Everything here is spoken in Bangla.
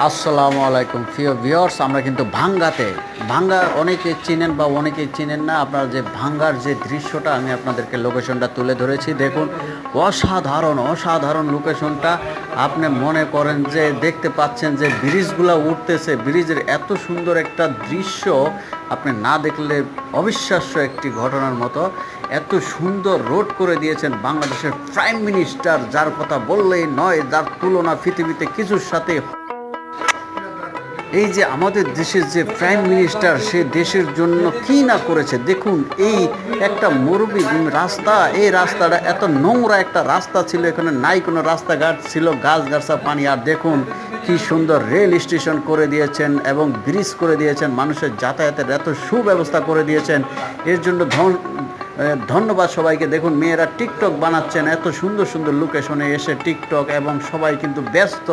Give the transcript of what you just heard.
আসসালামু আলাইকুম প্রিয় ভিউয়ার্স, আমরা কিন্তু ভাঙ্গা অনেকে চিনেন বা অনেকেই চিনেন না। আপনারা যে ভাঙ্গার যে দৃশ্যটা আমি আপনাদেরকে লোকেশনটা তুলে ধরেছি, দেখুন অসাধারণ লোকেশনটা। আপনি মনে করেন যে দেখতে পাচ্ছেন যে ব্রিজগুলো উঠতেছে, ব্রিজের এত সুন্দর একটা দৃশ্য আপনি না দেখলে অবিশ্বাস্য একটি ঘটনার মতো। এত সুন্দর রোড করে দিয়েছেন বাংলাদেশের প্রাইম মিনিস্টার, যার কথা বললেই নয়, যার তুলনা পৃথিবীতে কিছুর সাথে। এই যে আমাদের দেশের যে প্রাইম মিনিস্টার, সে দেশের জন্য কী না করেছে দেখুন। এই একটা মরুভূমি রাস্তা, এই রাস্তাটা এত নোংরা একটা রাস্তা ছিল, এখানে নাই কোনো রাস্তাঘাট ছিল, গাছগাছা পানি। আর দেখুন কি সুন্দর রেল স্টেশন করে দিয়েছেন এবং ব্রিজ করে দিয়েছেন, মানুষের যাতায়াতের এত সুব্যবস্থা করে দিয়েছেন। এর জন্য ধন্যবাদ সবাইকে। দেখুন মেয়েরা টিকটক বানাচ্ছেন, এত সুন্দর সুন্দর লোকেশনে এসে টিকটক, এবং সবাই কিন্তু ব্যস্ত